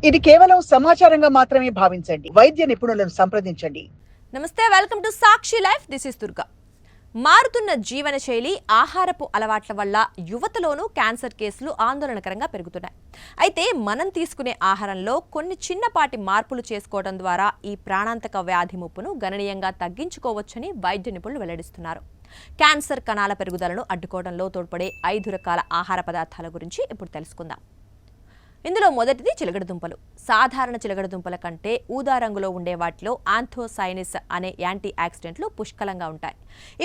ఇది కేవలం సమాచారంగా మాత్రమే భావించండి. వైద్య నిపుణులను సంప్రదించండి. నమస్తే, welcome to Sakshi life. This is Durga. మారుతున్న జీవనశైలి, ఆహారపు అలవాట్ల వల్ల యువతలోనూ క్యాన్సర్ కేసులు ఆందోళనకరంగా పెరుగుతున్నాయి. అయితే మనం తీసుకునే ఆహారంలో కొన్ని చిన్నపాటి మార్పులు చేసుకోవడం ద్వారా ఈ ప్రాణాంతక వ్యాధి ముప్పును గణనీయంగా తగ్గించుకోవచ్చని వైద్య నిపుణులు వెల్లడిస్తున్నారు. క్యాన్సర్ కణాల పెరుగుదలను అడ్డుకోవడంలో తోడ్పడే 5 రకాల ఆహార పదార్థాల గురించి ఇప్పుడు తెలుసుకుందాం. ఇందులో మొదటిది చిలగడదుంపలు. సాధారణ చిలగడదుంపల కంటే ఊదా రంగులో ఉండే వాటిలో ఆంథోసైనిస్ అనే యాంటీ ఆక్సిడెంట్లు పుష్కలంగా ఉంటాయి.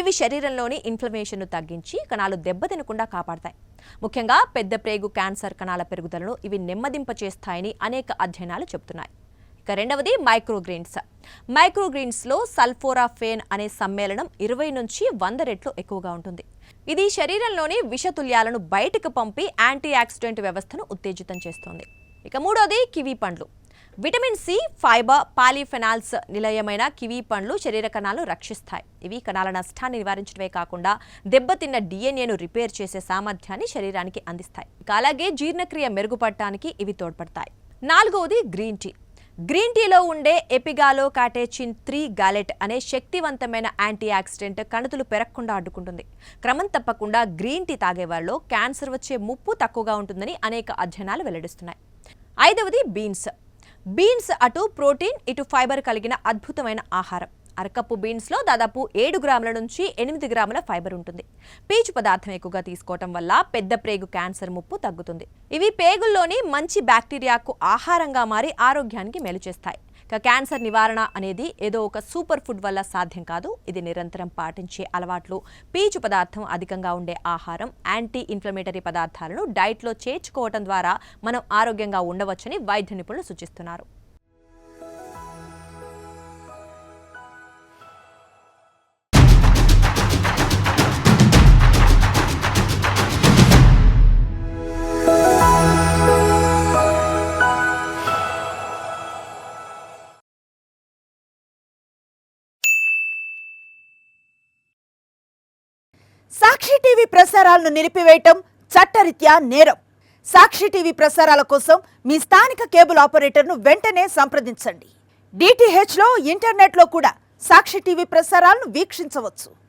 ఇవి శరీరంలోని ఇన్ఫ్లమేషన్ను తగ్గించి కణాలు దెబ్బతినకుండా కాపాడతాయి. ముఖ్యంగా పెద్ద ప్రేగు క్యాన్సర్ కణాల పెరుగుదలను ఇవి నెమ్మదింపచేస్తాయని అనేక అధ్యయనాలు చెబుతున్నాయి. ఇక రెండవది మైక్రోగ్రీన్స్. మైక్రోగ్రీన్స్లో సల్ఫోరాఫేన్ అనే సమ్మేళనం 20 నుంచి 100 రెట్లు ఎక్కువగా ఉంటుంది. ఇది శరీరంలోని విషతుల్యాలను బయటకు పంపి యాంటీ ఆక్సిడెంట్ వ్యవస్థను ఉత్తేజితం చేస్తుంది. ఇక మూడోది కివీ పండ్లు. విటమిన్ సి, ఫైబర్, పాలిఫెనాల్స్ నిలయమైన కివీ పండ్లు శరీర కణాలను రక్షిస్తాయి. ఇవి కణాల నష్టాన్ని నివారించడమే కాకుండా దెబ్బతిన్న డిఎన్ఏను రిపేర్ చేసే సామర్థ్యాన్ని శరీరానికి అందిస్తాయి. ఇక అలాగే జీర్ణక్రియ మెరుగుపడటానికి ఇవి తోడ్పడతాయి. నాలుగవది గ్రీన్ టీ. గ్రీన్ టీలో ఉండే ఎపిగాలో కాటేచిన్ 3 గాలెట్ అనే శక్తివంతమైన యాంటీ ఆక్సిడెంట్ కణుతులు పెరగకుండా అడ్డుకుంటుంది. క్రమం తప్పకుండా గ్రీన్ టీ తాగే వారిలో క్యాన్సర్ వచ్చే ముప్పు తక్కువగా ఉంటుందని అనేక అధ్యయనాలు వెల్లడిస్తున్నాయి. ఐదవది బీన్స్. బీన్స్ అటు ప్రోటీన్, ఇటు ఫైబర్ కలిగిన అద్భుతమైన ఆహారం. అరకప్పు బీన్స్లో దాదాపు 7 గ్రాముల నుంచి 8 గ్రాముల ఫైబర్ ఉంటుంది. పీచు పదార్థం ఎక్కువగా తీసుకోవటం వల్ల పెద్ద ప్రేగు క్యాన్సర్ ముప్పు తగ్గుతుంది. ఇవి పేగుల్లోని మంచి బ్యాక్టీరియాకు ఆహారంగా మారి ఆరోగ్యానికి మేలు చేస్తాయి. క్యాన్సర్ నివారణ అనేది ఏదో ఒక సూపర్ ఫుడ్ వల్ల సాధ్యం కాదు. ఇది నిరంతరం పాటించే అలవాట్లు, పీచు పదార్థం అధికంగా ఉండే ఆహారం, యాంటీ ఇన్ఫ్లమేటరీ పదార్థాలను డైట్లో చేర్చుకోవడం ద్వారా మనం ఆరోగ్యంగా ఉండవచ్చని వైద్య నిపుణులు సూచిస్తున్నారు. సాక్షి టీవీ ప్రసారాలను నిలిపివేయటం చట్టరీత్యా నేరం. సాక్షి టీవీ ప్రసారాల కోసం మీ స్థానిక కేబుల్ ఆపరేటర్ను వెంటనే సంప్రదించండి. డిటిహెచ్లో, ఇంటర్నెట్లో కూడా సాక్షి టీవీ ప్రసారాలను వీక్షించవచ్చు.